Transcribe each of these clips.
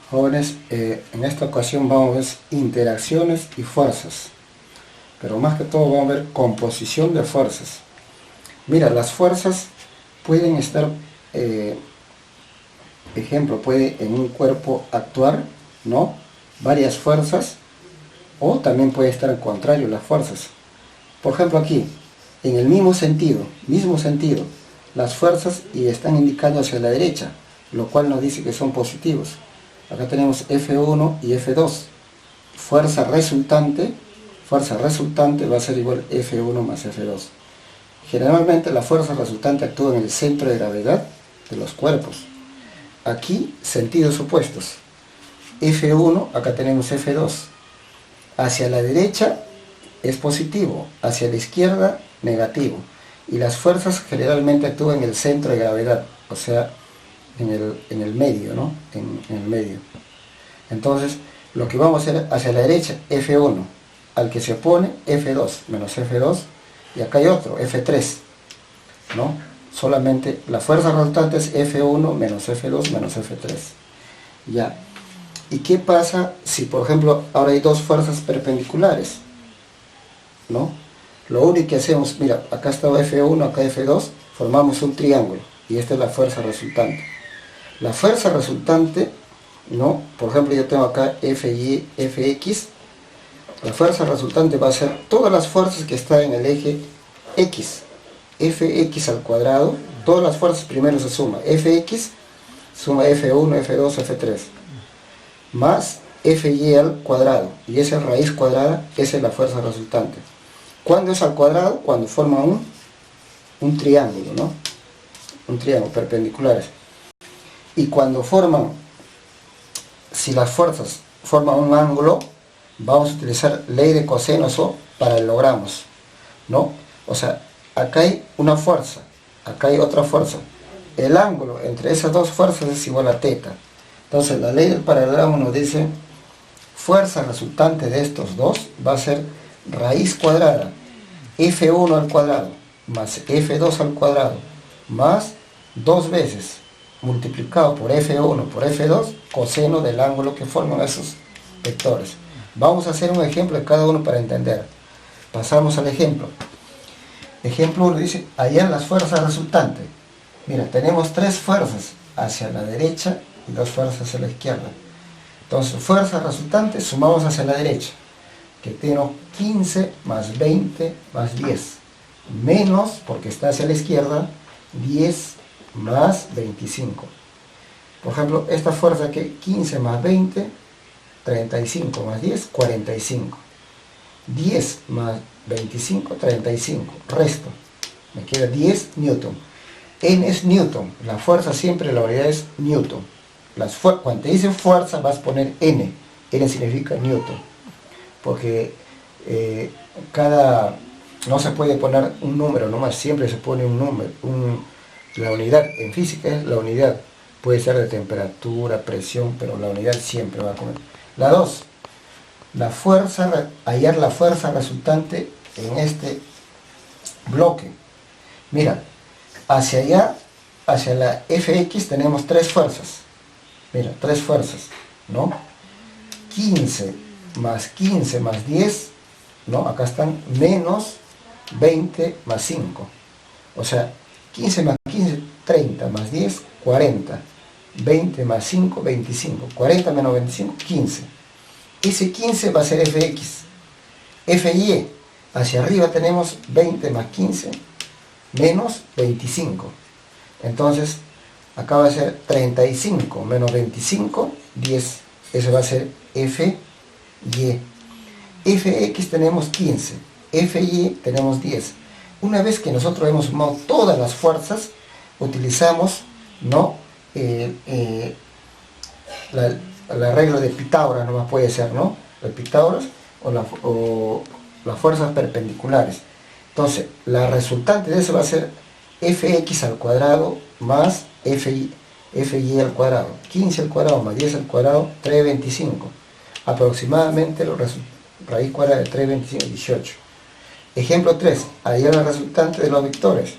Jóvenes, en esta ocasión vamos a ver interacciones y fuerzas, pero más que todo vamos a ver composición de fuerzas. Mira, las fuerzas pueden estar, ejemplo, puede en un cuerpo actuar, ¿no? Varias fuerzas, o también puede estar al contrario las fuerzas. Por ejemplo aquí, en el mismo sentido, las fuerzas y están indicando hacia la derecha, lo cual nos dice que son positivos. Acá tenemos F1 y F2. Fuerza resultante va a ser igual F1 más F2. Generalmente la fuerza resultante actúa en el centro de gravedad de los cuerpos. Aquí, sentidos opuestos. F1, acá tenemos F2. Hacia la derecha es positivo, hacia la izquierda negativo. Y las fuerzas generalmente actúan en el centro de gravedad, o sea, en el medio, ¿no? En el medio. Entonces, lo que vamos a hacer hacia la derecha, F1, al que se opone, F2, menos F2, y acá hay otro, F3, ¿no? Solamente la fuerza resultante es F1 menos F2 menos F3. Ya. ¿Y qué pasa si, por ejemplo, ahora hay dos fuerzas perpendiculares? ¿No? Lo único que hacemos, mira, acá está F1, acá F2, formamos un triángulo, y esta es la fuerza resultante. La fuerza resultante, ¿no? Por ejemplo, yo tengo acá FY, FX. La fuerza resultante va a ser todas las fuerzas que están en el eje X. Fx al cuadrado, todas las fuerzas primero se suman. Fx suma F1, F2, F3. Más Fy al cuadrado. Y esa raíz cuadrada, esa es la fuerza resultante. ¿Cuándo es al cuadrado? Cuando forma un triángulo, ¿no? Un triángulo perpendiculares. Y cuando forman, si las fuerzas forman un ángulo, vamos a utilizar ley de cosenos o paralelogramos, ¿no? O sea, acá hay una fuerza, acá hay otra fuerza. El ángulo entre esas dos fuerzas es igual a θ. Entonces la ley del paralelogramo nos dice, fuerza resultante de estos dos va a ser raíz cuadrada, F1 al cuadrado, más F2 al cuadrado, más dos veces multiplicado por F1 por F2, coseno del ángulo que forman esos vectores. Vamos a hacer un ejemplo de cada uno para entender. Pasamos al ejemplo. Ejemplo 1 dice, hallar las fuerzas resultantes. Mira, tenemos tres fuerzas hacia la derecha y dos fuerzas hacia la izquierda. Entonces, fuerza resultante sumamos hacia la derecha, que tengo 15 más 20 más 10, menos, porque está hacia la izquierda, 10 más 25. Por ejemplo, esta fuerza que 15 más 20, 35 más 10, 45. 10 más 25, 35. Resto. Me queda 10 newton. N es newton. La fuerza siempre, la unidad es newton. Cuando te dicen fuerza vas a poner N. N significa newton. Porque no se puede poner un número nomás. Siempre se pone un número. La unidad en física es la unidad. Puede ser de temperatura, presión, pero la unidad siempre va a poner. La 2. Hallar la fuerza resultante en este bloque. Mira, hacia allá, hacia la Fx tenemos tres fuerzas. Mira, tres fuerzas, ¿no? 15 más 10, ¿no? Acá están menos 20 más 5. O sea, 15 más 15, 30 más 10, 40. 20 más 5, 25. 40 menos 25, 15. Ese 15 va a ser Fx. Fy, hacia arriba tenemos 20 más 15 menos 25. Entonces, acá va a ser 35 menos 25, 10. Eso va a ser Fy. Fx tenemos 15. Fy tenemos 10. Una vez que nosotros hemos sumado todas las fuerzas, utilizamos, ¿no? La regla de Pitágoras nomás puede ser, ¿no? De Pitágoras o las fuerzas perpendiculares. Entonces, la resultante de eso va a ser Fx al cuadrado más Fy al cuadrado. 15 al cuadrado más 10 al cuadrado, 325. Aproximadamente la raíz cuadrada de 325 es 18. Ejemplo 3. Hallar la resultante de los vectores.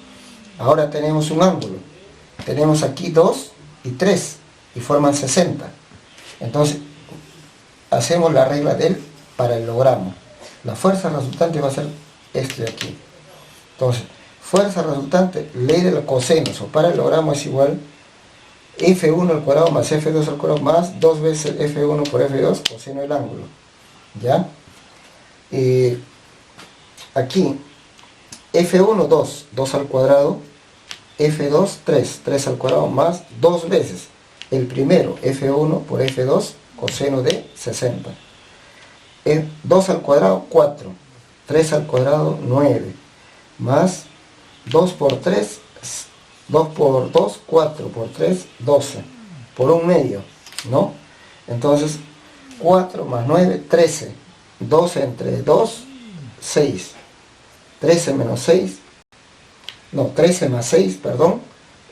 Ahora tenemos un ángulo. Tenemos aquí 2 y 3 y forman 60. Entonces, hacemos la regla del paralelogramo. La fuerza resultante va a ser este de aquí. Entonces, fuerza resultante, ley del cosenos o paralelogramo es igual F1 al cuadrado más F2 al cuadrado más 2 veces F1 por F2 coseno del ángulo. ¿Ya? Aquí, F1, 2, 2 al cuadrado, F2, 3, 3 al cuadrado más 2 veces el primero, F1 por F2 coseno de 60. 2 al cuadrado, 4, 3 al cuadrado, 9, más 2 por 3, 2 por 2, 4 por 3, 12, por un medio, ¿no? Entonces, 4 más 9, 13, 12 entre 2, 6, 13 menos 6, no, 13 más 6, perdón,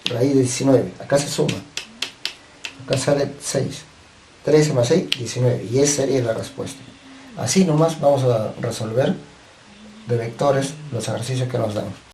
raíz de 19, acá se suma, acá sale 6, 13 más 6, 19, y esa sería la respuesta. Así nomás vamos a resolver de vectores los ejercicios que nos dan.